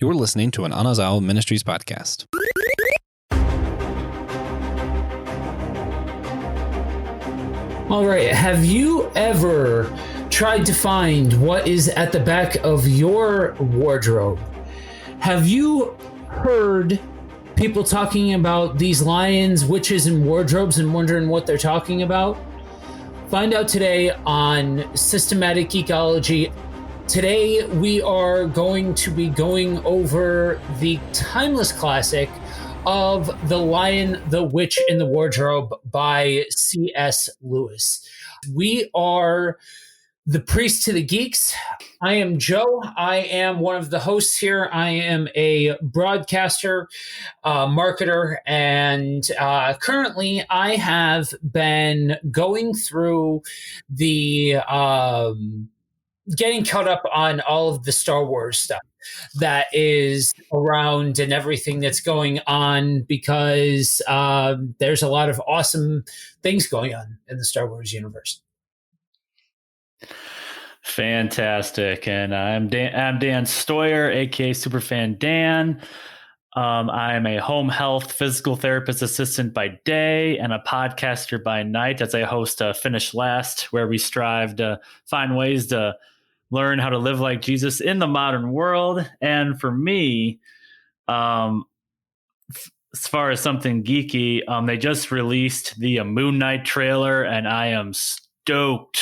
You're listening to an Anazao Ministries podcast. All right. Have you ever tried to find what is at the back of your wardrobe? Have you heard people talking about these lions, witches, and wardrobes and wondering what they're talking about? Find out today on Systematic Geekology. Today we are going to be going over the timeless classic of The Lion, the Witch, and the Wardrobe by C.S. Lewis. We are the Priest to the Geeks. I am Joe. I am one of the hosts here. I am a broadcaster, marketer, and currently I have been going through the getting caught up on all of the Star Wars stuff that is around and everything that's going on, because there's a lot of awesome things going on in the Star Wars universe. Fantastic. And I'm Dan Stoyer, aka Superfan Dan. I'm a home health physical therapist assistant by day and a podcaster by night, as I host Finish Last, where we strive to find ways to learn how to live like Jesus in the modern world. And for me, as far as something geeky, they just released the Moon Knight trailer, and I am stoked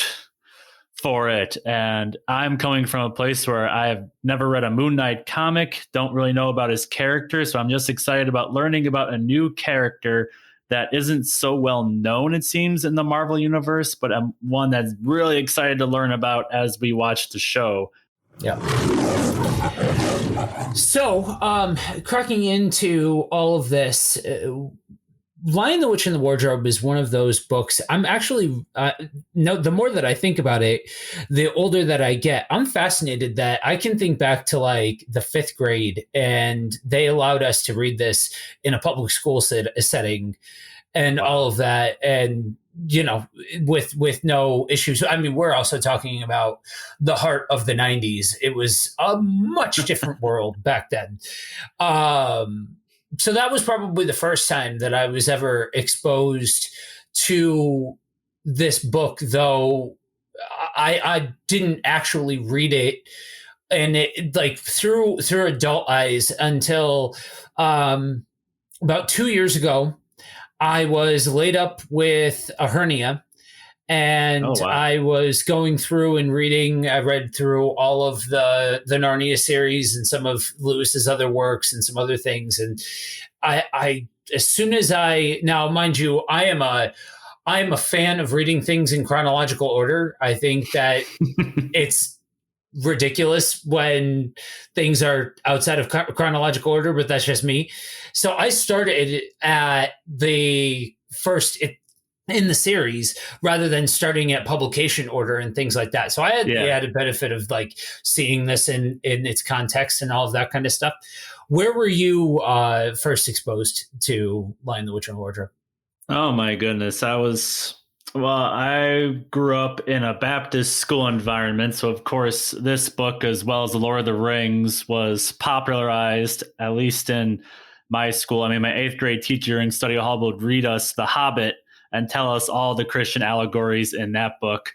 for it. And I'm coming from a place where I have never read a Moon Knight comic, don't really know about his character, so I'm just excited about learning about a new character that isn't so well known, it seems, in the Marvel universe, but I'm one that's really excited to learn about as we watch the show. Yeah. So, cracking into all of this, Lion, the Witch, and the Wardrobe is one of those books. I'm actually, the more that I think about it, the older that I get, I'm fascinated that I can think back to like the 5th grade, and they allowed us to read this in a public school setting and all of that. And, you know, with no issues. I mean, we're also talking about the heart of the 90s. It was a much different world back then. So that was probably the first time that I was ever exposed to this book, though I didn't actually read it, and it like through adult eyes until about 2 years ago. I was laid up with a hernia, and Oh, wow. I was going through and reading. I read through all of the Narnia series and some of Lewis's other works and some other things. And I as soon as now, mind you, I am a fan of reading things in chronological order. I think that it's ridiculous when things are outside of chronological order, but that's just me. So I started at the first in the series rather than starting at publication order and things like that. So I had the added benefit of like seeing this in its context and all of that kind of stuff. Where were you first exposed to Lion, the Witch, and the Wardrobe? Oh my goodness. I grew up in a Baptist school environment. So of course this book, as well as The Lord of the Rings, was popularized, at least in my school. I mean, my 8th grade teacher in study hall would read us The Hobbit and tell us all the Christian allegories in that book.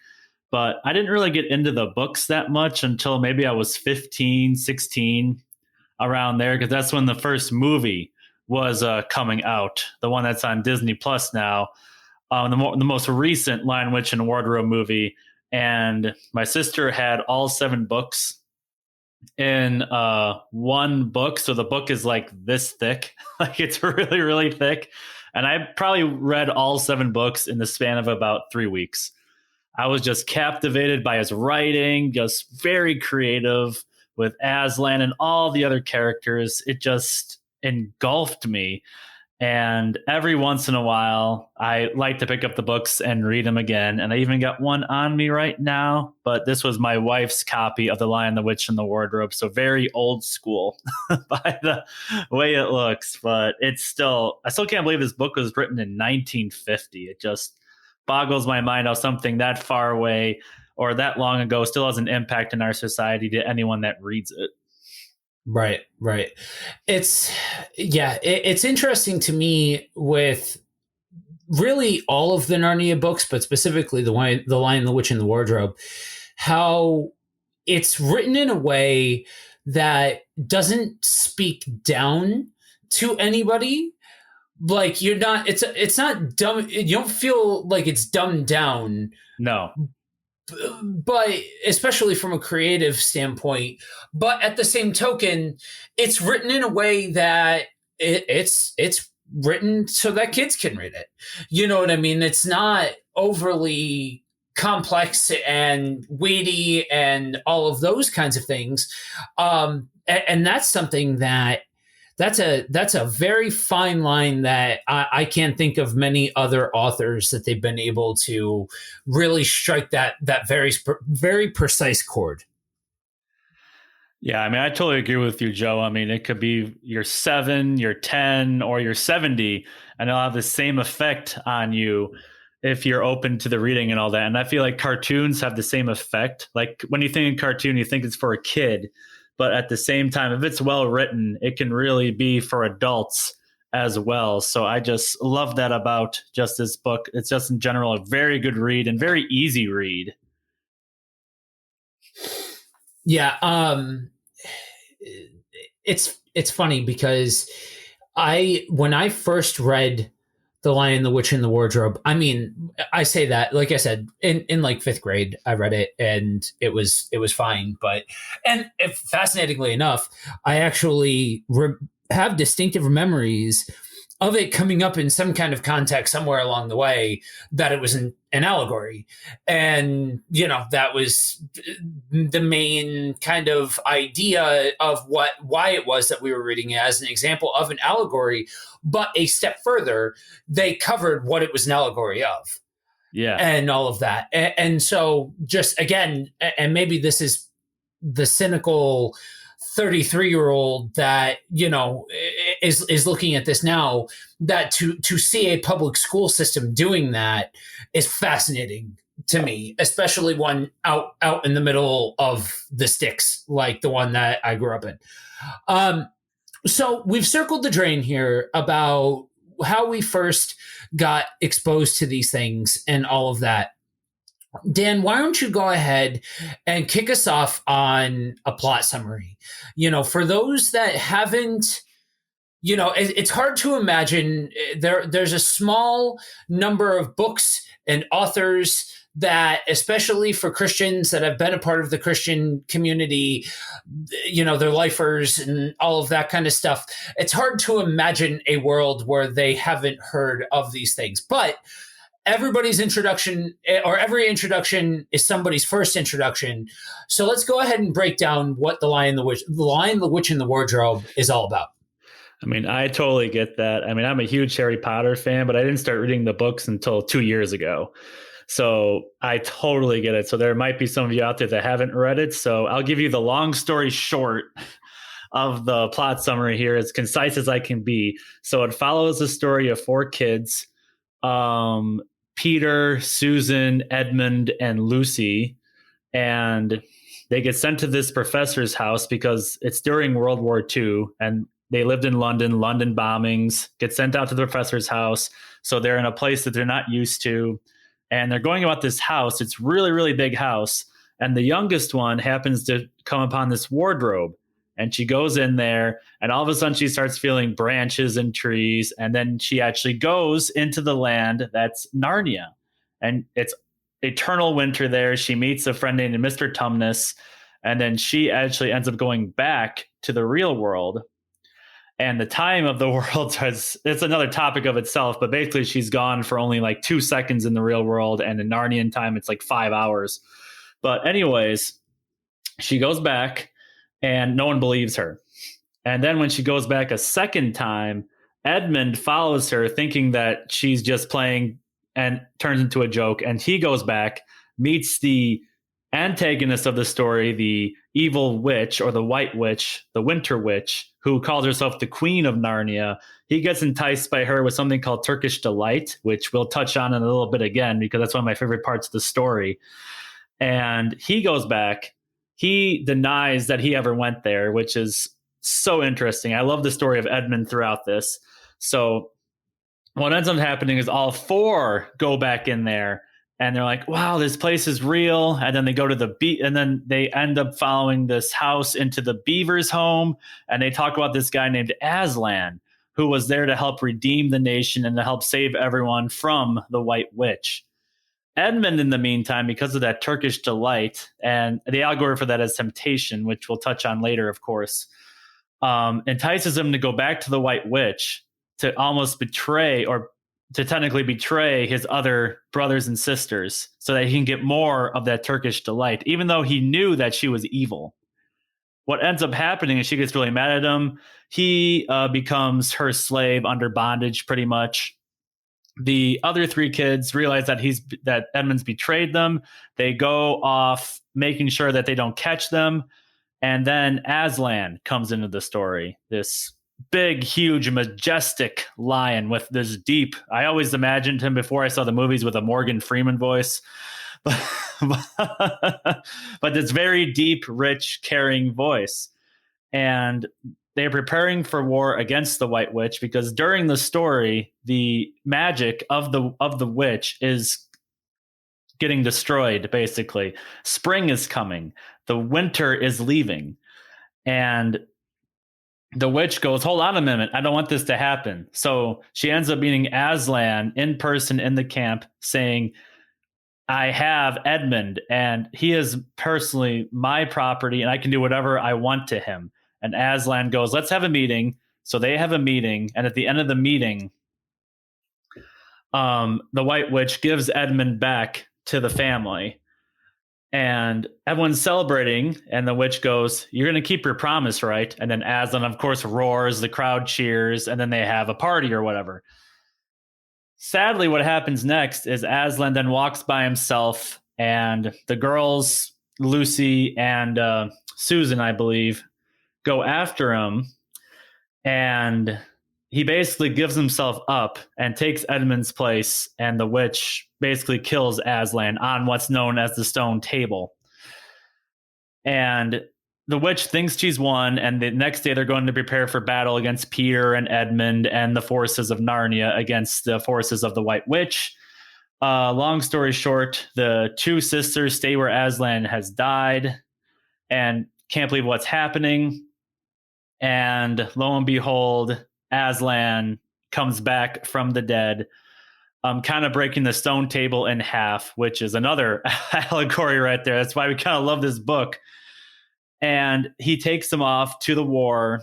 But I didn't really get into the books that much until maybe I was 15, 16, around there, because that's when the first movie was coming out, the one that's on Disney Plus now, the most recent Lion, Witch, and Wardrobe movie. And my sister had all 7 books in one book. So the book is like this thick, like it's really, really thick. And I probably read all 7 books in the span of about 3 weeks. I was just captivated by his writing, just very creative with Aslan and all the other characters. It just engulfed me. And every once in a while, I like to pick up the books and read them again. And I even got one on me right now. But this was my wife's copy of The Lion, the Witch, and the Wardrobe. So very old school by the way it looks. But I still can't believe this book was written in 1950. It just boggles my mind how something that far away or that long ago still has an impact in our society to anyone that reads it. Right, right. It's it's interesting to me with really all of the Narnia books, but specifically the Lion, the Witch, and the Wardrobe, how it's written in a way that doesn't speak down to anybody. Like you're not, it's not dumb. You don't feel like it's dumbed down, No. but especially from a creative standpoint. But at the same token, it's written in a way that it's written so that kids can read it. You know what I mean? It's not overly complex and weighty and all of those kinds of things. And that's something that's a very fine line that I can't think of many other authors that they've been able to really strike that very precise chord. Yeah, I mean, I totally agree with you, Joe. I mean, it could be you're 7, you're 10, or you're 70, and it'll have the same effect on you if you're open to the reading and all that. And I feel like cartoons have the same effect. Like when you think of cartoon, you think it's for a kid, but at the same time, if it's well written, it can really be for adults as well. So I just love that about just this book. It's just in general a very good read and very easy read. Yeah, it's funny because when I first read The Lion, the Witch, and the Wardrobe, I mean, I say that, like I said, in like fifth grade, I read it and it was fine. But and if, fascinatingly enough, I actually have distinctive memories of it coming up in some kind of context somewhere along the way that it was an allegory. And, that was the main kind of idea of why it was that we were reading it as an example of an allegory. But a step further, they covered what it was an allegory of. Yeah. And all of that. And so just again, and maybe this is the cynical 33-year-old that is looking at this now, that to see a public school system doing that is fascinating to me, especially one out in the middle of the sticks like the one that I grew up in. So we've circled the drain here about how we first got exposed to these things and all of that. Dan, why don't you go ahead and kick us off on a plot summary? For those that haven't, it's hard to imagine. There's a small number of books and authors that, especially for Christians that have been a part of the Christian community, they're lifers and all of that kind of stuff. It's hard to imagine a world where they haven't heard of these things. But everybody's introduction, or every introduction, is somebody's first introduction. So let's go ahead and break down what The Lion, the Witch, and the Wardrobe is all about. I mean, I totally get that. I mean, I'm a huge Harry Potter fan, but I didn't start reading the books until 2 years ago. So I totally get it. So there might be some of you out there that haven't read it. So I'll give you the long story short of the plot summary here, as concise as I can be. So it follows the story of 4 kids, Peter, Susan, Edmund, and Lucy, and they get sent to this professor's house because it's during World War II, and they lived in London bombings, get sent out to the professor's house. So they're in a place that they're not used to, and they're going about this house. It's really, really big house, and the youngest one happens to come upon this wardrobe. And she goes in there, and all of a sudden she starts feeling branches and trees. And then she actually goes into the land that's Narnia. And it's eternal winter there. She meets a friend named Mr. Tumnus. And then she actually ends up going back to the real world. And the time of the world, it's another topic of itself. But basically, she's gone for only like 2 seconds in the real world. And in Narnian time, it's like 5 hours. But anyways, she goes back, and no one believes her. And then when she goes back a second time, Edmund follows her thinking that she's just playing and turns into a joke. And he goes back, meets the antagonist of the story, the evil witch, or the white witch, the winter witch, who calls herself the queen of Narnia. He gets enticed by her with something called Turkish delight, which we'll touch on in a little bit again, because that's one of my favorite parts of the story. And he goes back. He denies that he ever went there, which is so interesting. I love the story of Edmund throughout this. So what ends up happening is all four go back in there and they're like, wow, this place is real. And then they go to the and then they end up following this house into the beaver's home. And they talk about this guy named Aslan, who was there to help redeem the nation and to help save everyone from the White Witch. Edmund, in the meantime, because of that Turkish delight, and the allegory for that is temptation, which we'll touch on later, of course, entices him to go back to the White Witch to almost betray, or to technically betray, his other brothers and sisters so that he can get more of that Turkish delight, even though he knew that she was evil. What ends up happening is she gets really mad at him. He becomes her slave under bondage, pretty much. The other three kids realize that Edmund's betrayed them. They go off making sure that they don't catch them. And then Aslan comes into the story, this big, huge, majestic lion with this deep, I always imagined him before I saw the movies with a Morgan Freeman voice, but this very deep, rich, caring voice. And they're preparing for war against the White Witch because during the story, the magic of the witch is getting destroyed, basically. Spring is coming. The winter is leaving. And the witch goes, hold on a minute. I don't want this to happen. So she ends up meeting Aslan in person in the camp saying, I have Edmund and he is personally my property and I can do whatever I want to him. And Aslan goes, let's have a meeting. So they have a meeting. And at the end of the meeting, the White Witch gives Edmund back to the family. And everyone's celebrating. And the witch goes, you're going to keep your promise, right? And then Aslan, of course, roars. The crowd cheers. And then they have a party or whatever. Sadly, what happens next is Aslan then walks by himself. And the girls, Lucy and Susan, I believe, go after him, and he basically gives himself up and takes Edmund's place, and the witch basically kills Aslan on what's known as the stone table. And the witch thinks she's won, and the next day they're going to prepare for battle against Peter and Edmund and the forces of Narnia against the forces of the White Witch. Long story short, the two sisters stay where Aslan has died and can't believe what's happening. And lo and behold, Aslan comes back from the dead, kind of breaking the stone table in half, which is another allegory right there. That's why we kind of love this book. And he takes them off to the war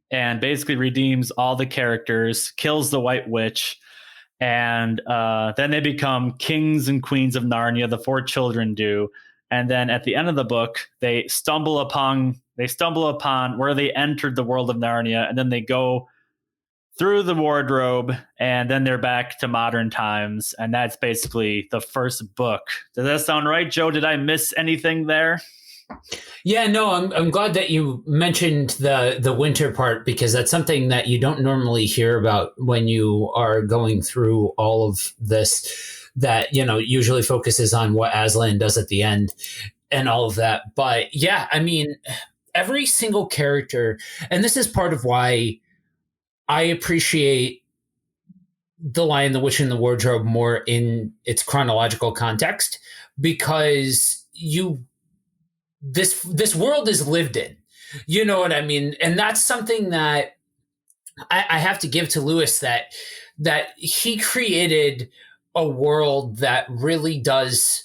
and basically redeems all the characters, kills the White Witch, and then they become kings and queens of Narnia, the four children do. And then at the end of the book, they stumble upon where they entered the world of Narnia, and then they go through the wardrobe, and then they're back to modern times. And that's basically the first book. Does that sound right, Joe? Did I miss anything there? Yeah, no, I'm glad that you mentioned the winter part, because that's something that you don't normally hear about when you are going through all of this, that, you know, usually focuses on what Aslan does at the end and all of that. But yeah, I mean, every single character, and this is part of why I appreciate The Lion, the Witch, and the Wardrobe more in its chronological context, because this world is lived in. You know what I mean? And that's something that I have to give to Lewis, that he created a world that really does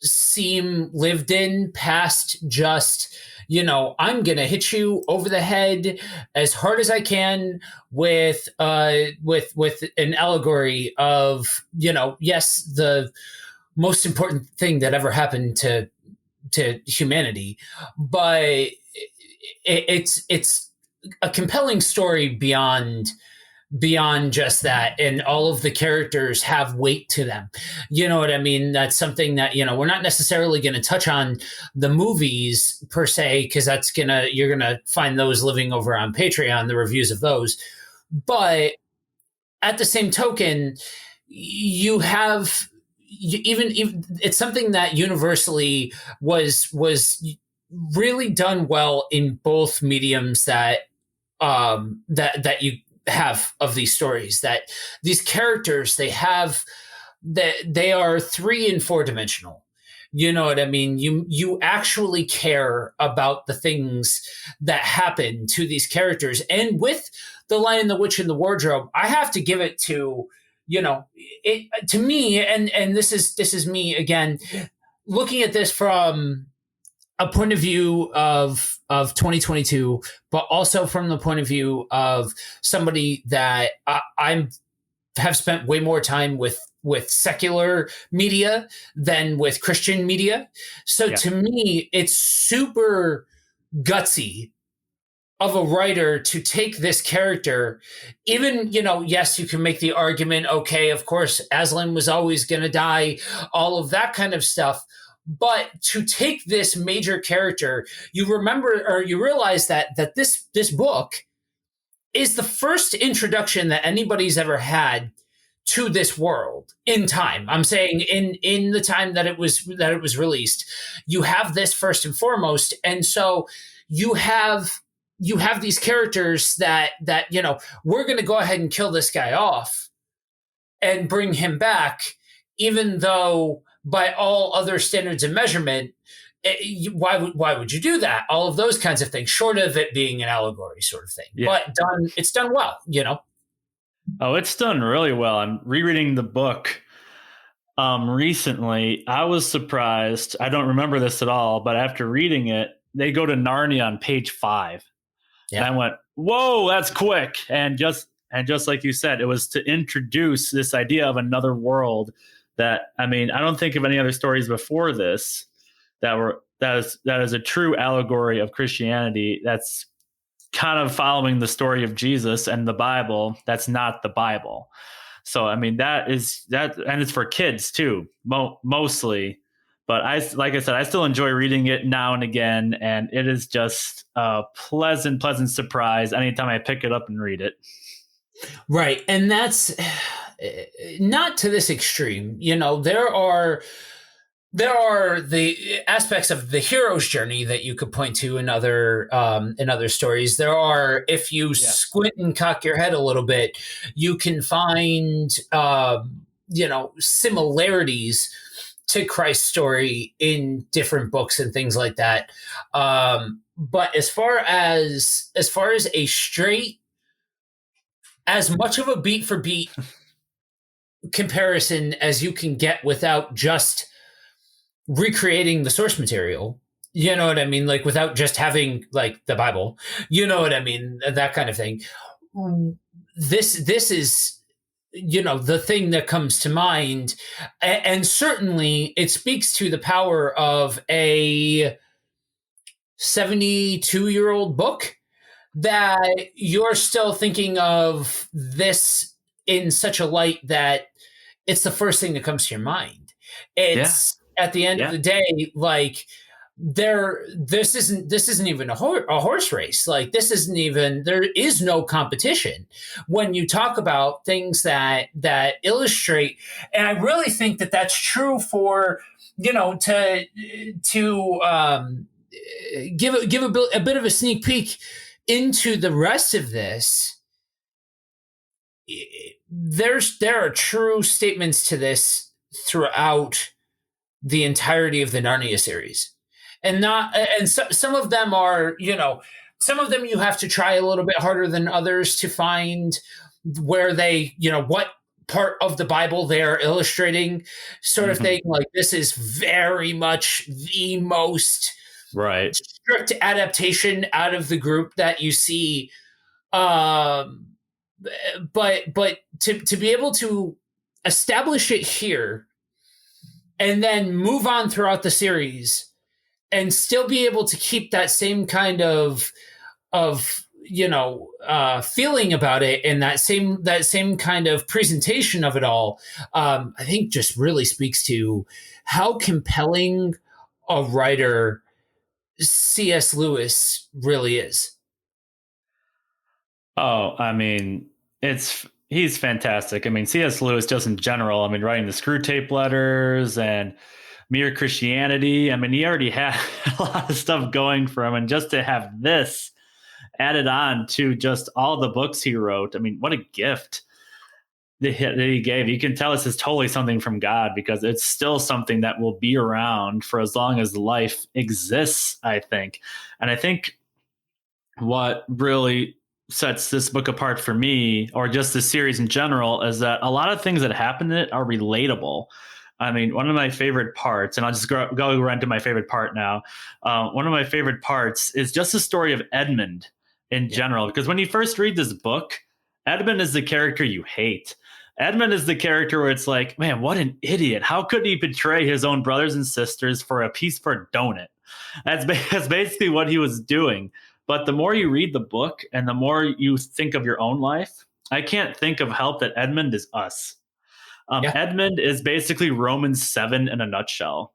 seem lived in, past just, you know, I'm going to hit you over the head as hard as I can with an allegory of, you know, yes, the most important thing that ever happened to humanity, but it's a compelling story beyond just that, and all of the characters have weight to them. You know what I mean? That's something that, you know, we're not necessarily going to touch on the movies per se, because you're gonna find those living over on Patreon, the reviews of those. But at the same token, you have even it's something that universally was really done well in both mediums that you have of these stories. That these characters they are 3 and 4 dimensional. You know what I mean? You actually care about the things that happen to these characters. And with The Lion, the Witch, and the Wardrobe, I have to give it to, it to me, and this is me again, looking at this from a point of view of 2022, but also from the point of view of somebody that I'm have spent way more time with secular media than with Christian media. So to me, it's super gutsy of a writer to take this character. Even, yes, you can make the argument, okay, of course, Aslan was always going to die, all of that kind of stuff. But to take this major character, you remember, or you realize that this book is the first introduction that anybody's ever had to this world in time. I'm saying in the time that it was released, you have this first and foremost, and so you have these characters that we're going to go ahead and kill this guy off and bring him back, even though by all other standards of measurement, why would you do that? All of those kinds of things, short of it being an allegory sort of thing. Yeah. But it's done well, Oh, it's done really well. I'm rereading the book recently. I was surprised. I don't remember this at all, but after reading it, they go to Narnia on page 5. Yeah. And I went, whoa, that's quick. And just like you said, it was to introduce this idea of another world that, I don't think of any other stories before this that is a true allegory of Christianity. That's kind of following the story of Jesus and the Bible. That's not the Bible. So, that, and it's for kids too, mostly. But like I said, I still enjoy reading it now and again, and it is just a pleasant surprise anytime I pick it up and read it. Right, and that's not to this extreme. There are the aspects of the hero's journey that you could point to in other stories. There are, if you squint and cock your head a little bit, you can find similarities to Christ's story in different books and things like that. But as far as a straight, as much of a beat for beat comparison as you can get without just recreating the source material, you know what I mean? Like without just having like the Bible, you know what I mean? That kind of thing. This is, the thing that comes to mind. And certainly it speaks to the power of a 72-year-old book that you're still thinking of this in such a light that it's the first thing that comes to your mind. It's at the end of the day, like this isn't even a horse race. Like there is no competition when you talk about things that illustrate. And I really think that that's true for, to give a bit of a sneak peek into the rest of this. There are true statements to this throughout the entirety of the Narnia series, some of them are, some of them you have to try a little bit harder than others to find where they, what part of the Bible they are illustrating, sort of thing. Like this is very much the most strict adaptation out of the group that you see. But to be able to establish it here and then move on throughout the series and still be able to keep that same kind of feeling about it and that same kind of presentation of it all, I think just really speaks to how compelling a writer C.S. Lewis really is. Oh, he's fantastic. C.S. Lewis just in general, writing the Screw Tape Letters and mere Christianity. I mean, he already had a lot of stuff going for him, and just to have this added on to just all the books he wrote, I mean, what a gift that he gave. You can tell this is totally something from God, because it's still something that will be around for as long as life exists, I think. And I think what really sets this book apart for me, or just the series in general, is that a lot of things that happen in it are relatable. I mean, one of my favorite parts, and I'll just go right into my favorite part now. One of my favorite parts is just the story of Edmund in general, because when you first read this book, Edmund is the character you hate. Edmund is the character where it's like, man, what an idiot. How could he betray his own brothers and sisters for a piece for a donut? That's basically what he was doing. But the more you read the book and the more you think of your own life, I can't think of help that Edmund is us. Edmund is basically Romans 7 in a nutshell,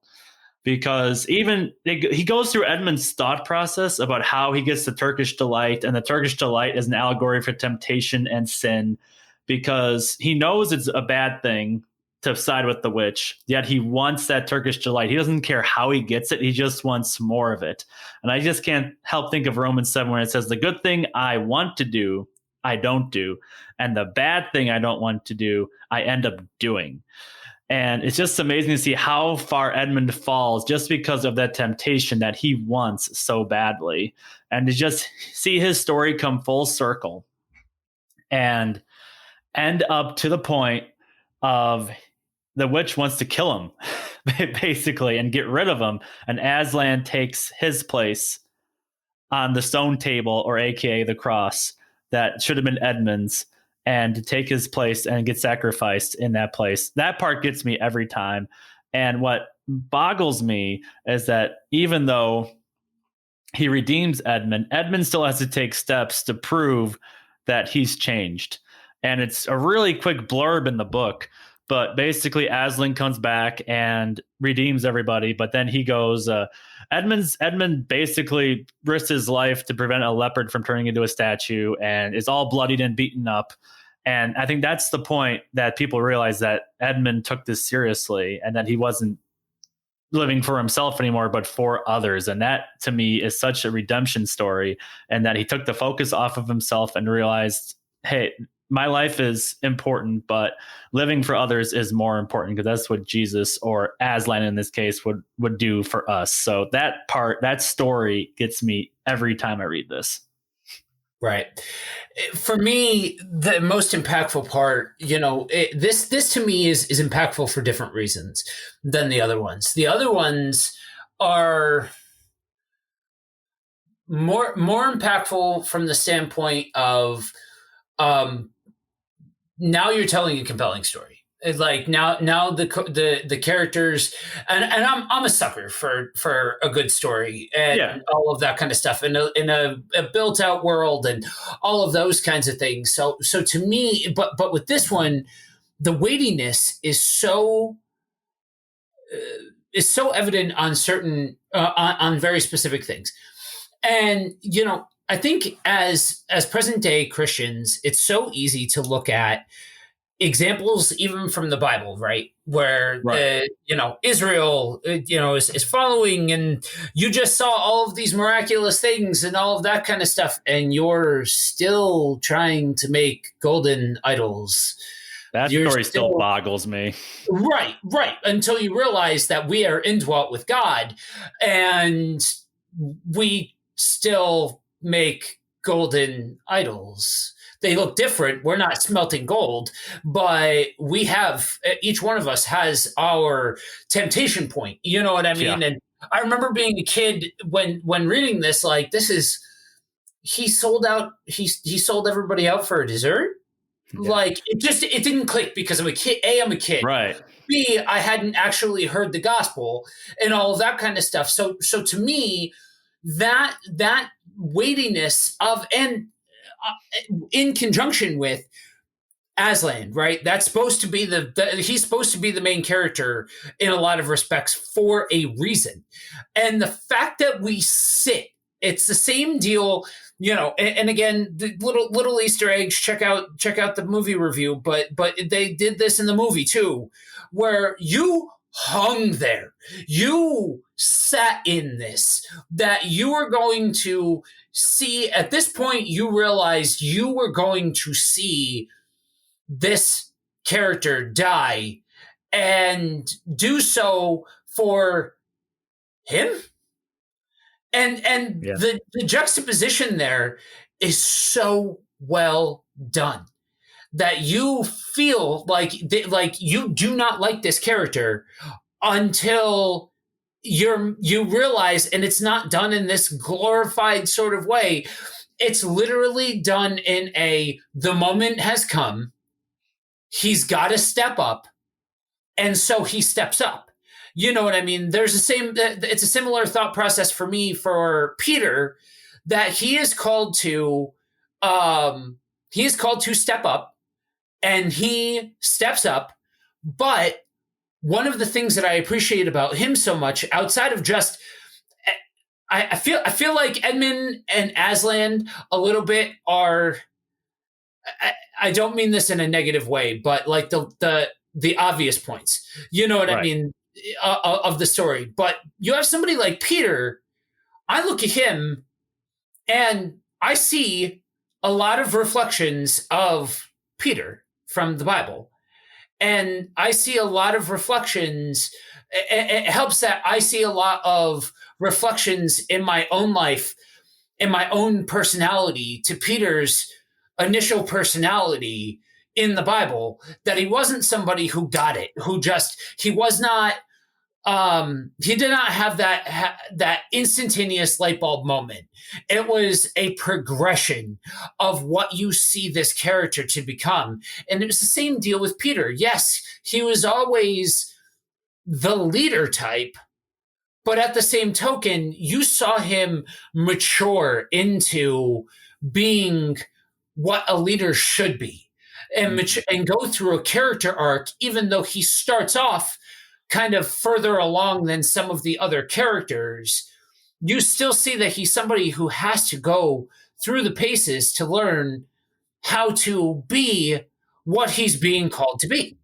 because even he goes through Edmund's thought process about how he gets the Turkish delight, and the Turkish delight is an allegory for temptation and sin, because he knows it's a bad thing to side with the witch, yet he wants that Turkish delight. He doesn't care how he gets it. He just wants more of it. And I just can't help think of Romans 7 where it says, the good thing I want to do, I don't do. And the bad thing I don't want to do, I end up doing. And it's just amazing to see how far Edmund falls just because of that temptation that he wants so badly. And to just see his story come full circle and end up to the point of the witch wants to kill him, basically, and get rid of him. And Aslan takes his place on the stone table, or AKA the cross, that should have been Edmund's, and to take his place and get sacrificed in that place. That part gets me every time. And what boggles me is that even though he redeems Edmund, Edmund still has to take steps to prove that he's changed. And it's a really quick blurb in the book, but basically Aslan comes back and redeems everybody. But then he goes, Edmund basically risks his life to prevent a leopard from turning into a statue, and is all bloodied and beaten up. And I think that's the point that people realize, that Edmund took this seriously and that he wasn't living for himself anymore, but for others. And that to me is such a redemption story, and that he took the focus off of himself and realized, hey, my life is important, but living for others is more important, because that's what Jesus, or Aslan in this case, would do for us. So that part, that story gets me every time I read this. Right. For me, the most impactful part, this to me is impactful for different reasons than the other ones. The other ones are more impactful from the standpoint of, now you're telling a compelling story. It's like now the characters, and I'm a sucker for a good story and all of that kind of stuff in a built out world and all of those kinds of things. So to me, but with this one, the weightiness is so evident on certain on very specific things. And I think as present day Christians, it's so easy to look at examples even from the Bible, right? Where Israel, is following, and you just saw all of these miraculous things and all of that kind of stuff, and you're still trying to make golden idols. That story still boggles me. Right. Until you realize that we are indwelt with God, and we still make golden idols. They look different. We're not smelting gold, but we have, each one of us has our temptation point. You know what I mean? Yeah. And I remember being a kid when reading this, like, he sold everybody out for a dessert. Yeah. Like, it didn't click because I'm a kid. I'm a kid. Right. B, I hadn't actually heard the gospel and all of that kind of stuff. So to me, that weightiness of, and in conjunction with Aslan, right? That's supposed to be he's supposed to be the main character in a lot of respects for a reason. And the fact that we it's the same deal, and again, the little Easter eggs, check out the movie review, but they did this in the movie too, where you hung there. You sat in this, that you were going to see, at this point, you realized you were going to see this character die and do so for him. And Yeah. the juxtaposition there is so well done that you feel like you do not like this character until you realize, and it's not done in this glorified sort of way. It's literally done in the moment has come. He's got to step up, and so he steps up. You know what I mean? It's a similar thought process for me for Peter, that he is called to step up, and he steps up. But one of the things that I appreciate about him so much, outside of just, I feel like Edmund and Aslan a little bit are, I don't mean this in a negative way, but like the obvious points, you know what I mean, of the story. But you have somebody like Peter. I look at him and I see a lot of reflections of Peter from the Bible. And I see a lot of reflections. It helps that I see a lot of reflections in my own life, in my own personality, to Peter's initial personality in the Bible, that he wasn't somebody who got it, he was not, he did not have that instantaneous light bulb moment. It was a progression of what you see this character to become. And it was the same deal with Peter. Yes, he was always the leader type, but at the same token, you saw him mature into being what a leader should be, and go through a character arc, even though he starts off kind of further along than some of the other characters. You still see that he's somebody who has to go through the paces to learn how to be what he's being called to be.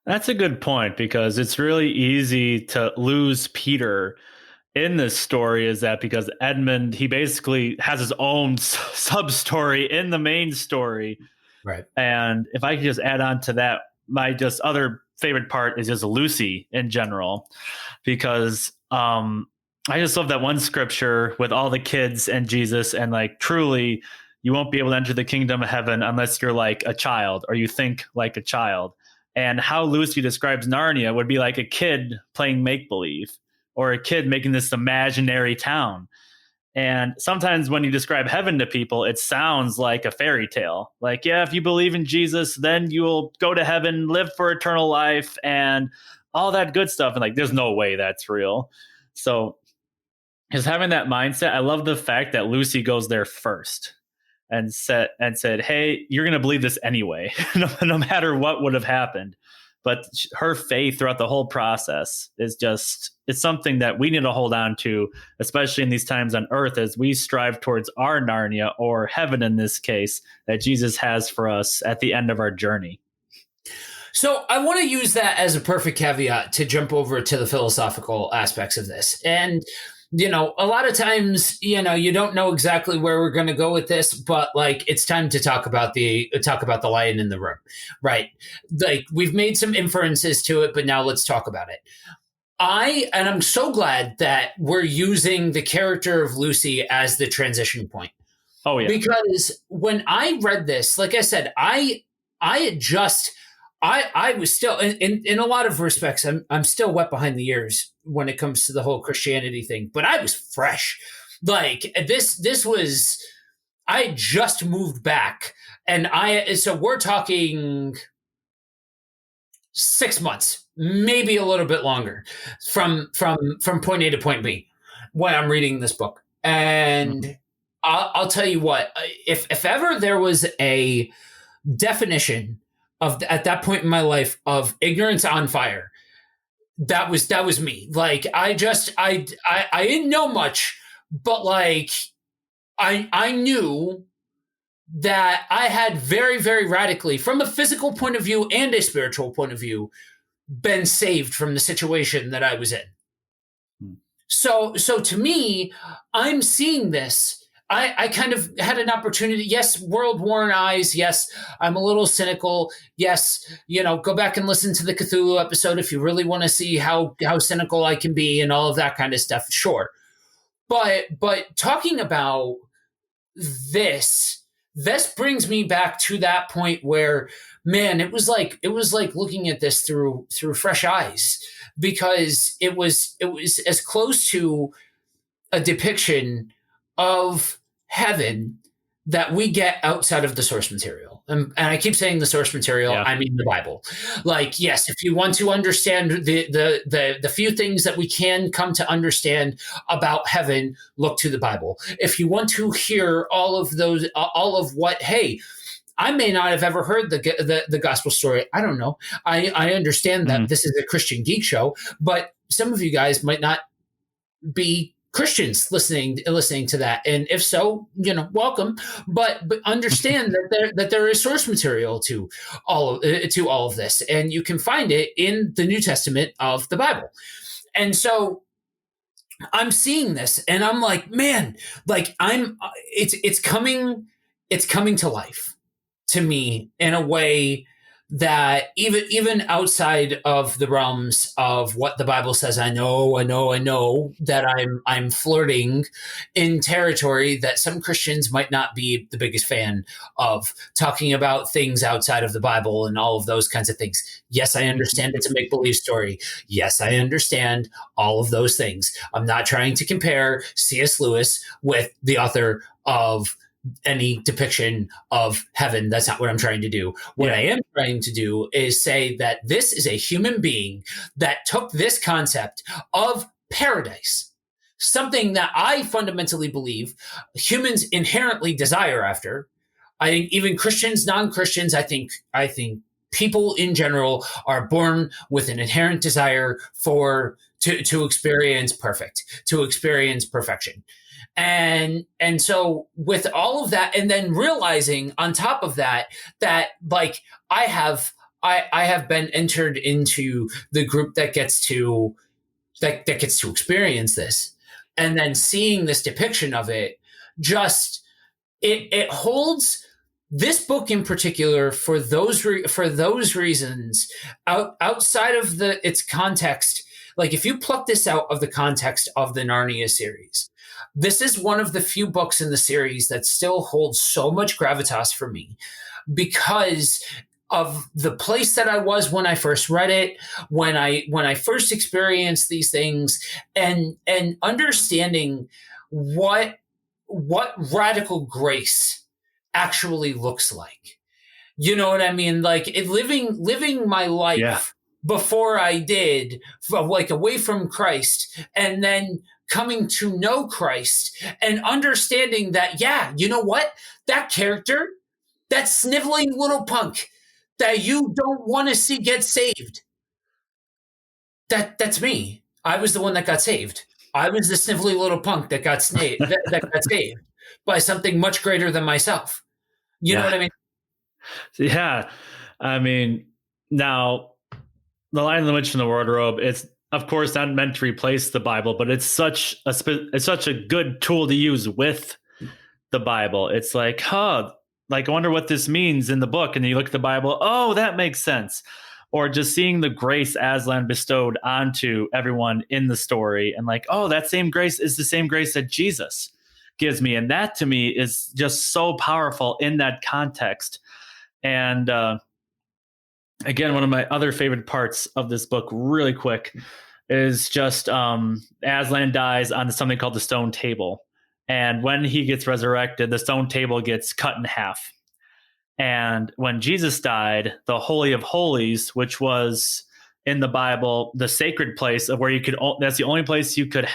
That's a good point, because it's really easy to lose Peter in this story. Is that because Edmund, he basically has his own sub story in the main story. Right. And if I could just add on to that, my just other favorite part is just Lucy in general, because I just love that one scripture with all the kids and Jesus, and like, truly, you won't be able to enter the kingdom of heaven unless you're like a child, or you think like a child. And how Lucy describes Narnia would be like a kid playing make-believe, or a kid making this imaginary town. And sometimes when you describe heaven to people, it sounds like a fairy tale. Like, yeah, if you believe in Jesus, then you'll go to heaven, live for eternal life, and all that good stuff. And like, there's no way that's real. So just having that mindset, I love the fact that Lucy goes there first and said, hey, you're going to believe this anyway, no matter what would have happened. But her faith throughout the whole process is it's something that we need to hold on to, especially in these times on earth, as we strive towards our Narnia, or heaven in this case, that Jesus has for us at the end of our journey. So I want to use that as a perfect caveat to jump over to the philosophical aspects of this. And you know, a lot of times, you know, you don't know exactly where we're going to go with this, but like, it's time to talk about the lion in the room, right? Like, we've made some inferences to it, but now let's talk about it. I'm so glad that we're using the character of Lucy as the transition point. Oh yeah. Because when I read this, like I said, I was still in a lot of respects, I'm still wet behind the ears when it comes to the whole Christianity thing, but I was fresh. Like this was, I just moved back, and so we're talking 6 months, maybe a little bit longer, from point A to point B when I'm reading this book. And I'll tell you what, if ever there was a definition of, at that point in my life, of ignorance on fire, that was me. Like, I didn't know much, but like, I knew that I had very, very radically, from a physical point of view and a spiritual point of view, been saved from the situation that I was in. Hmm. So to me, I'm seeing this. I kind of had an opportunity. Yes, world-worn eyes. Yes, I'm a little cynical. Yes, go back and listen to the Cthulhu episode if you really want to see how cynical I can be and all of that kind of stuff. Sure, but talking about this, this brings me back to that point where, man, it was like looking at this through fresh eyes, because it was as close to a depiction of heaven that we get outside of the source material. And I keep saying the source material, Yeah. I mean the Bible. Like, yes, if you want to understand the few things that we can come to understand about heaven, look to the Bible. If you want to hear all of what, hey, I may not have ever heard the gospel story. I don't know. I understand that this is a Christian geek show, but some of you guys might not be Christians listening to that, and if so, welcome. But understand that there is source material to all of this, and you can find it in the New Testament of the Bible. And so I'm seeing this, and I'm like, man, like it's coming to life to me in a way that even outside of the realms of what the Bible says, I know that I'm flirting in territory that some Christians might not be the biggest fan of, talking about things outside of the Bible and all of those kinds of things. Yes, I understand it's a make-believe story. Yes, I understand all of those things. I'm not trying to compare C.S. Lewis with the author of any depiction of heaven. That's not what I'm trying to do. What I am trying to do is say that this is a human being that took this concept of paradise, something that I fundamentally believe humans inherently desire after. I think even Christians, non-Christians, I think people in general are born with an inherent desire to experience to experience perfection. And so with all of that, and then realizing on top of that like I have been entered into the group that gets to experience this, and then seeing this depiction of it, just it holds this book in particular for those reasons, outside of its context. Like, if you pluck this out of the context of the Narnia series, this is one of the few books in the series that still holds so much gravitas for me, because of the place that I was when I first read it, when I first experienced these things, and understanding what radical grace actually looks like. You know what I mean? Like, living my life before I did, like, away from Christ, and then coming to know Christ and understanding that, you know what? That character, that sniveling little punk that you don't want to see get saved, that's me. I was the one that got saved. I was the sniveling little punk that got that got saved by something much greater than myself. You know what I mean? Yeah. I mean, now, The Lion, the Witch, and the Wardrobe, it's of course not meant to replace the Bible, but it's such a good tool to use with the Bible. It's like, like, I wonder what this means in the book. And then you look at the Bible, oh, that makes sense. Or just seeing the grace Aslan bestowed onto everyone in the story, and like, oh, that same grace is the same grace that Jesus gives me. And that to me is just so powerful in that context. And again, one of my other favorite parts of this book, really quick, is just Aslan dies on something called the stone table. And when he gets resurrected, the stone table gets cut in half. And when Jesus died, the Holy of Holies, which was in the Bible the sacred place of where that's the only place you could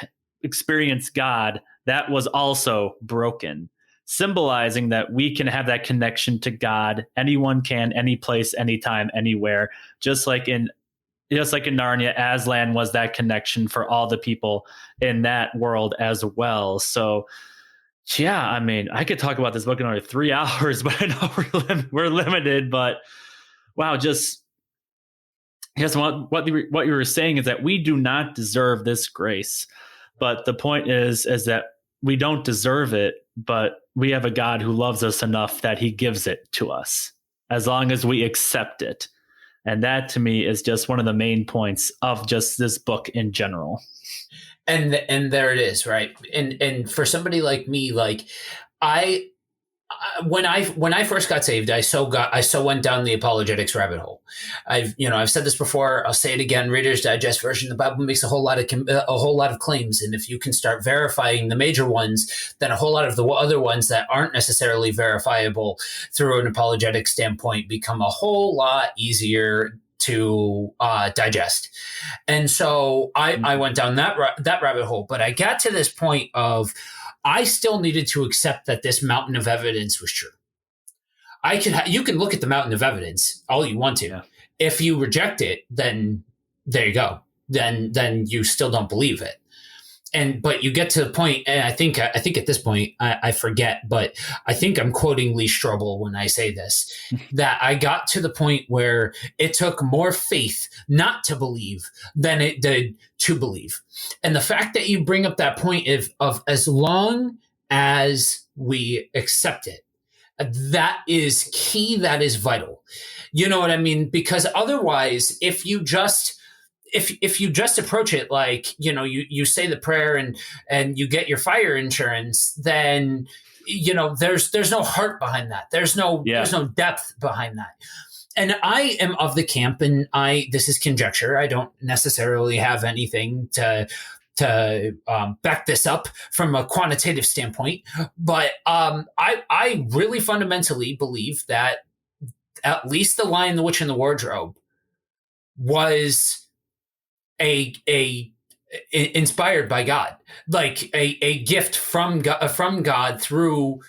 experience God, that was also broken, symbolizing that we can have that connection to God. Anyone can, any place, anytime, anywhere. Just like in Narnia, Aslan was that connection for all the people in that world as well. So, yeah, I mean, I could talk about this book in another 3 hours, but I know we're limited. But wow, just Yes, what you were saying is that we do not deserve this grace, but the point is that we don't deserve it, but we have a God who loves us enough that he gives it to us as long as we accept it. And that to me is just one of the main points of just this book in general. And there it is, right? And for somebody like me, like I when I first got saved, I so went down the apologetics rabbit hole. I've said this before. I'll say it again. Reader's Digest version. The Bible makes a whole lot of claims, and if you can start verifying the major ones, then a whole lot of the other ones that aren't necessarily verifiable through an apologetic standpoint become a whole lot easier to digest. And so I went down that rabbit hole, but I got to this point of I still needed to accept that this mountain of evidence was true. You can look at the mountain of evidence all you want to. Yeah. If you reject it, then there you go. Then you still don't believe it. But you get to the point, and I think at this point, I forget, but I think I'm quoting Lee Strobel when I say this, that I got to the point where it took more faith not to believe than it did to believe. And the fact that you bring up that point of as long as we accept it, that is key, that is vital. You know what I mean? Because otherwise, if you just approach it like, you say the prayer and you get your fire insurance, then, there's no heart behind that. There's no depth behind that. And I am of the camp, and this is conjecture. I don't necessarily have anything to back this up from a quantitative standpoint, but I really fundamentally believe that at least The Lion, the Witch, and the Wardrobe was inspired by God, like a gift from God through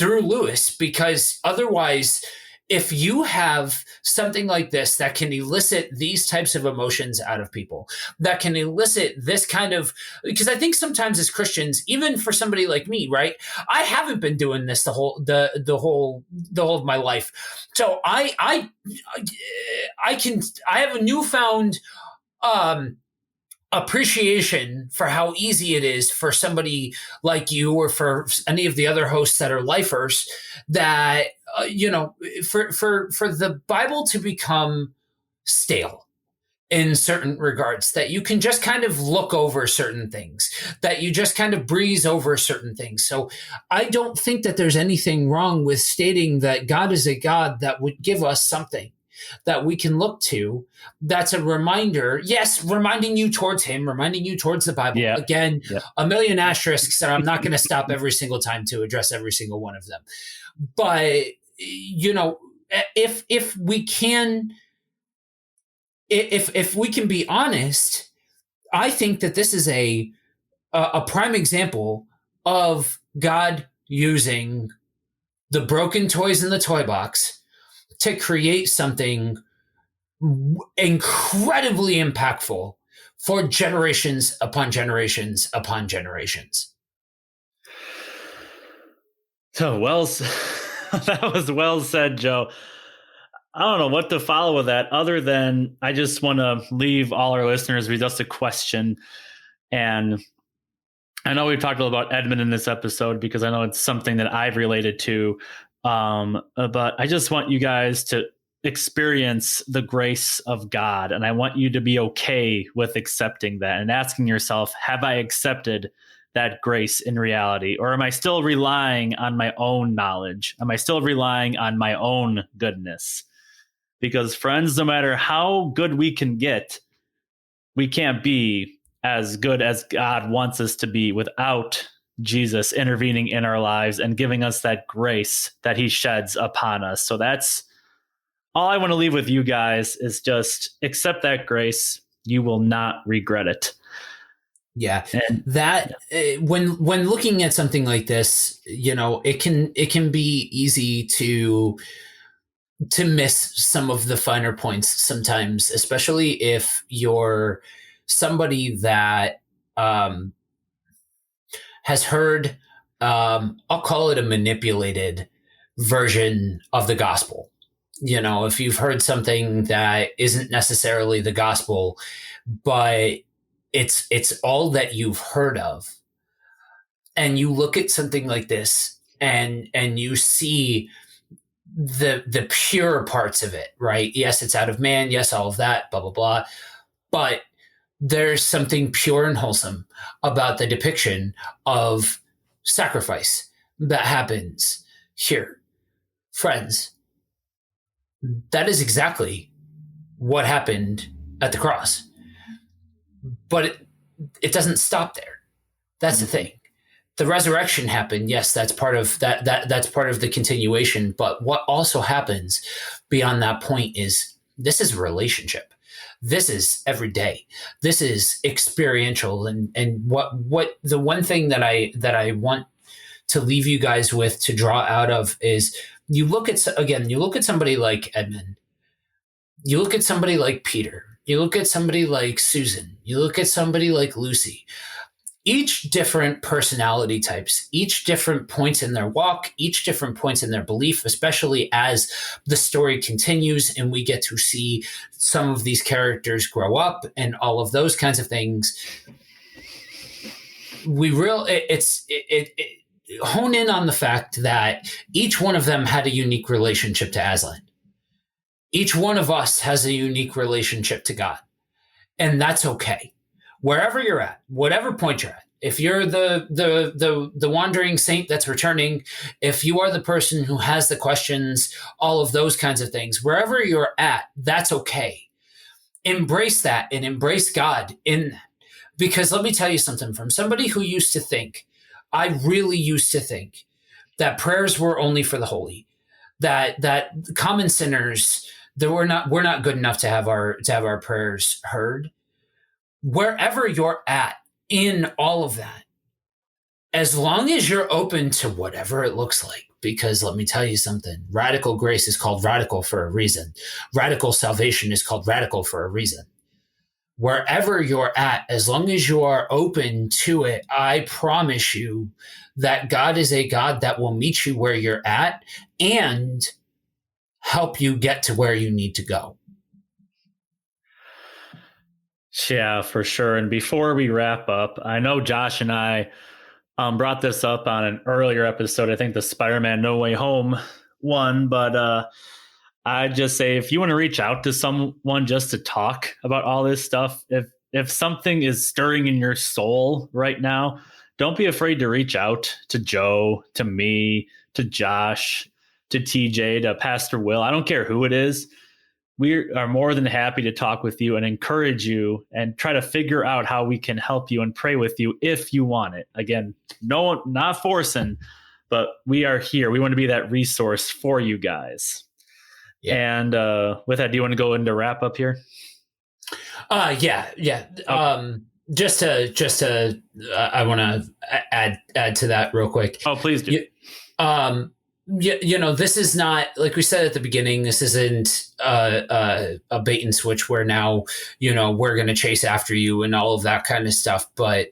Lewis, because otherwise, if you have something like this that can elicit these types of emotions out of people, that can elicit this kind of, because I think sometimes as Christians, even for somebody like me, right, I haven't been doing this the whole of my life, so I have a newfound appreciation for how easy it is for somebody like you or for any of the other hosts that are lifers, that for the Bible to become stale in certain regards, that you can just kind of look over certain things, that you just kind of breeze over certain things. So I don't think that there's anything wrong with stating that God is a God that would give us something that we can look to, that's a reminder, yes, reminding you towards him, reminding you towards the Bible. Yeah. Again, a million asterisks, and I'm not going to stop every single time to address every single one of them. But, if we can, if we can be honest, I think that this is a prime example of God using the broken toys in the toy box to create something incredibly impactful for generations upon generations upon generations. So that was well said, Joe. I don't know what to follow with that, other than I just want to leave all our listeners with just a question. And I know we've talked a little about Edmund in this episode because I know it's something that I've related to. But I just want you guys to experience the grace of God, and I want you to be okay with accepting that and asking yourself, have I accepted that grace in reality, or am I still relying on my own knowledge? Am I still relying on my own goodness? Because friends, no matter how good we can get, we can't be as good as God wants us to be without Jesus intervening in our lives and giving us that grace that he sheds upon us. So that's all I want to leave with you guys, is just accept that grace. You will not regret it. Yeah. And when looking at something like this, it can be easy to miss some of the finer points sometimes, especially if you're somebody that has heard, I'll call it a manipulated version of the gospel. if you've heard something that isn't necessarily the gospel, but it's all that you've heard of, and you look at something like this and you see the pure parts of it, right? Yes, it's out of man. Yes, all of that, blah, blah, blah. But there's something pure and wholesome about the depiction of sacrifice that happens here. Friends, that is exactly what happened at the cross. But it doesn't stop there. That's the thing. The resurrection happened. Yes, that's part of that's part of the continuation. But what also happens beyond that point is this is a relationship. This is every day. This is experiential. And what the one thing that I want to leave you guys with, to draw out of, is you look at somebody like Edmund. You look at somebody like Peter. You look at somebody like Susan. You look at somebody like Lucy. Each different personality types, each different points in their walk, each different points in their belief, especially as the story continues and we get to see some of these characters grow up and all of those kinds of things. Hone in on the fact that each one of them had a unique relationship to Aslan. Each one of us has a unique relationship to God, and that's okay. Wherever you're at, whatever point you're at, if you're the wandering saint that's returning, if you are the person who has the questions, all of those kinds of things, wherever you're at, that's okay. Embrace that and embrace God in that. Because let me tell you something, from somebody who used to think, I really used to think that prayers were only for the holy, that common sinners, that we're not good enough to have our prayers heard. Wherever you're at in all of that, as long as you're open to whatever it looks like, because let me tell you something, radical grace is called radical for a reason. Radical salvation is called radical for a reason. Wherever you're at, as long as you are open to it, I promise you that God is a God that will meet you where you're at and help you get to where you need to go. Yeah, for sure. And before we wrap up, I know Josh and I brought this up on an earlier episode, I think the Spider-Man No Way Home one, but I just say, if you want to reach out to someone just to talk about all this stuff, if something is stirring in your soul right now, don't be afraid to reach out to Joe, to me, to Josh, to TJ, to Pastor Will. I don't care who it is. We are more than happy to talk with you and encourage you and try to figure out how we can help you and pray with you if you want it. Again, no, not forcing, but we are here. We want to be that resource for you guys. Yeah. And with that, do you want to go into wrap up here? Yeah. Okay. Just to, I want to add to that real quick. Oh, please do. This is not, like we said at the beginning, this isn't a bait and switch where now, we're going to chase after you and all of that kind of stuff. But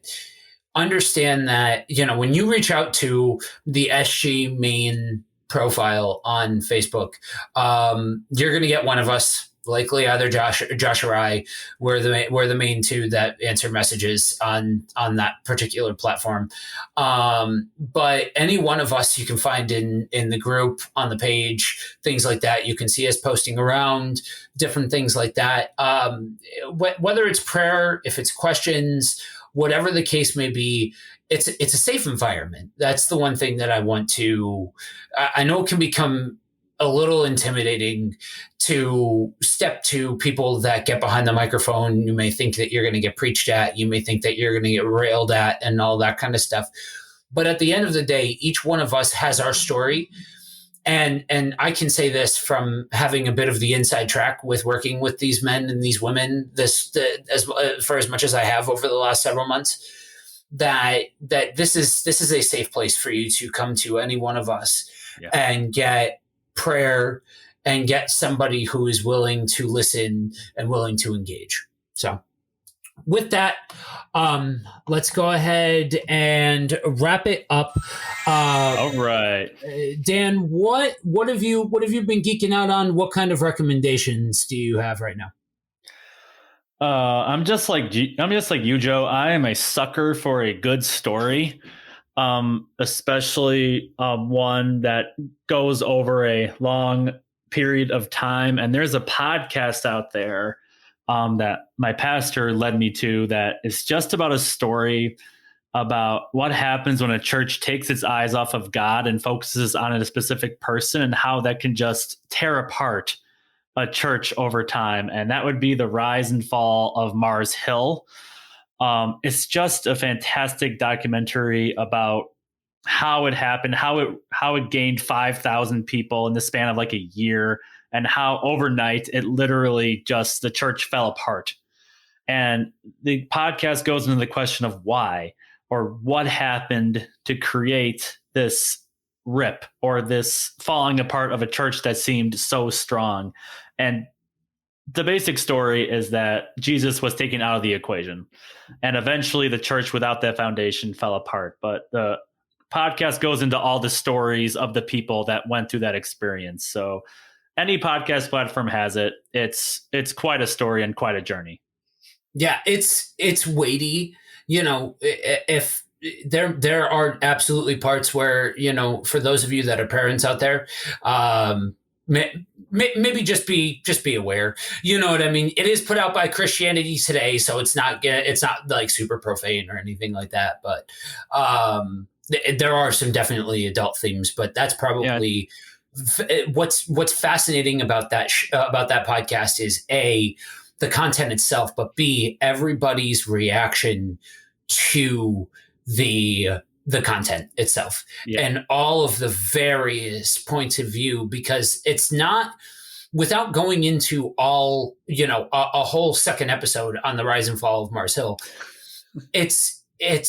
understand that, when you reach out to the SG main profile on Facebook, you're going to get one of us, likely either Josh or I. We're the main two that answer messages on that particular platform. But any one of us you can find in the group, on the page, things like that. You can see us posting around, different things like that. Whether it's prayer, if it's questions, whatever the case may be, it's a safe environment. That's the one thing that I want to. I know it can become a little intimidating to step to people that get behind the microphone. You may think that you're going to get preached at. You may think that you're going to get railed at and all that kind of stuff. But at the end of the day, each one of us has our story. And I can say this from having a bit of the inside track with working with these men and these women for as much as I have over the last several months, that this is a safe place for you to come to, any one of us, and get prayer and get somebody who is willing to listen and willing to engage. So with that, let's go ahead and wrap it up. All right. Dan, what have you been geeking out on? What kind of recommendations do you have right now? I'm just like you, Joe. I am a sucker for a good story, especially one that goes over a long period of time. And there's a podcast out there that my pastor led me to that is just about a story about what happens when a church takes its eyes off of God and focuses on a specific person, and how that can just tear apart a church over time. And that would be the rise and fall of Mars Hill. It's just a fantastic documentary about how it happened, how it gained 5,000 people in the span of like a year, and how overnight it literally just the church fell apart. And the podcast goes into the question of why, or what happened to create this rip or this falling apart of a church that seemed so strong. And the basic story is that Jesus was taken out of the equation, and eventually the church without that foundation fell apart. But the podcast goes into all the stories of the people that went through that experience. So any podcast platform has it. It's quite a story and quite a journey. Yeah, it's weighty. If there are absolutely parts where, for those of you that are parents out there, maybe just be aware. You know what I mean? It is put out by Christianity Today, so it's not like super profane or anything like that. But there are some definitely adult themes. But that's probably what's fascinating about that podcast is A, the content itself, but B, everybody's reaction to the content itself and all of the various points of view, because it's not, without going into all, a whole second episode on the rise and fall of Mars Hill, that's a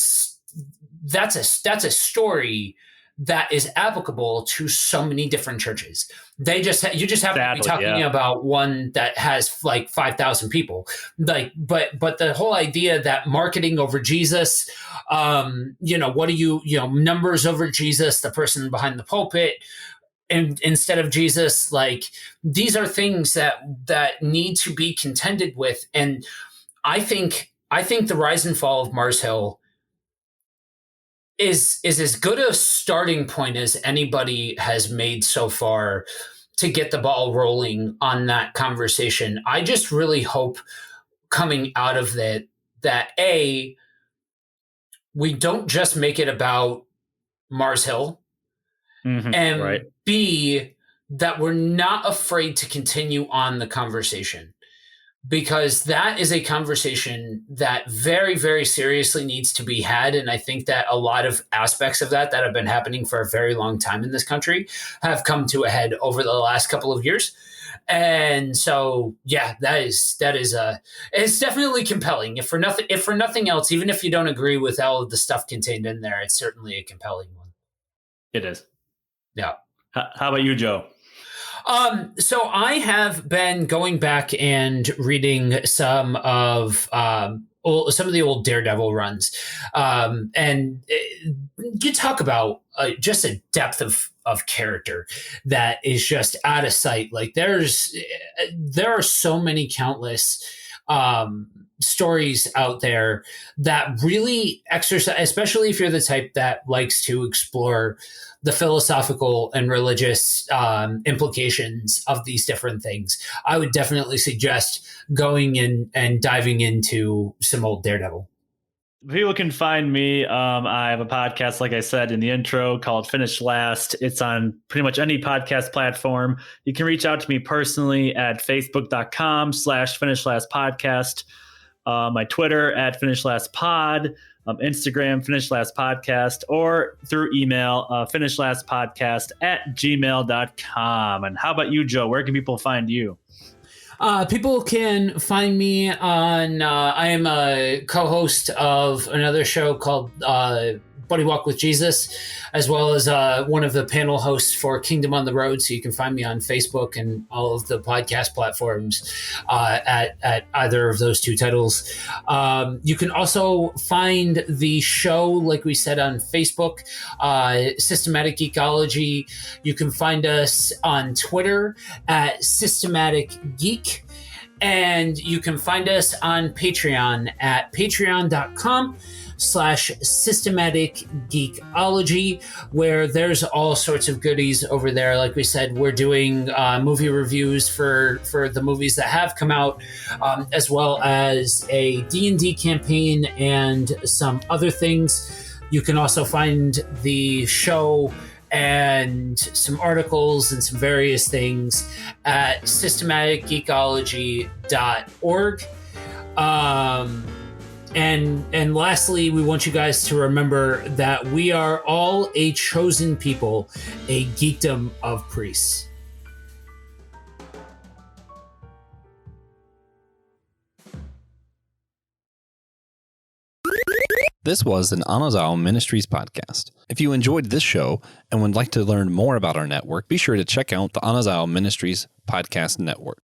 story that is applicable to so many different churches. You just happen to be talking about one that has like 5,000 people. Like, but the whole idea that marketing over Jesus, what do you numbers over Jesus, the person behind the pulpit, and instead of Jesus, like, these are things that need to be contended with. And I think the rise and fall of Mars Hill is as good a starting point as anybody has made so far to get the ball rolling on that conversation. I just really hope coming out of that A, we don't just make it about Mars Hill, and B, that we're not afraid to continue on the conversation. Because that is a conversation that very, very seriously needs to be had. And I think that a lot of aspects of that have been happening for a very long time in this country have come to a head over the last couple of years. And so, yeah, it's definitely compelling. If for nothing else, even if you don't agree with all of the stuff contained in there, it's certainly a compelling one. It is. Yeah. How about you, Joe? So I have been going back and reading some of the old Daredevil runs, and you talk about just a depth of character that is just out of sight. Like there are so many countless stories out there that really exercise, especially if you're the type that likes to explore the philosophical and religious implications of these different things. I would definitely suggest going in and diving into some old Daredevil. People can find me. I have a podcast, like I said in the intro, called Finish Last. It's on pretty much any podcast platform. You can reach out to me personally at facebook.com/finishlastpodcast. My Twitter at finishlastpod. Instagram, Finish Last Podcast, or through email, finishlastpodcast@gmail.com. And how about you, Joe? Where can people find you? People can find me on, I am a co-host of another show called Buddy Walk with Jesus, as well as one of the panel hosts for Kingdom on the Road. So you can find me on Facebook and all of the podcast platforms at either of those two titles. You can also find the show, like we said, on Facebook, Systematic Geekology. You can find us on Twitter at Systematic Geek. And you can find us on Patreon at patreon.com/Systematic Geekology, where there's all sorts of goodies over there. Like we said, we're doing movie reviews for the movies that have come out, as well as a D&D campaign and some other things. You can also find the show and some articles and some various things at systematicgeekology.org. And lastly, we want you guys to remember that we are all a chosen people, a geekdom of priests. This was an Anazao Ministries podcast. If you enjoyed this show and would like to learn more about our network, be sure to check out the Anazao Ministries Podcast Network.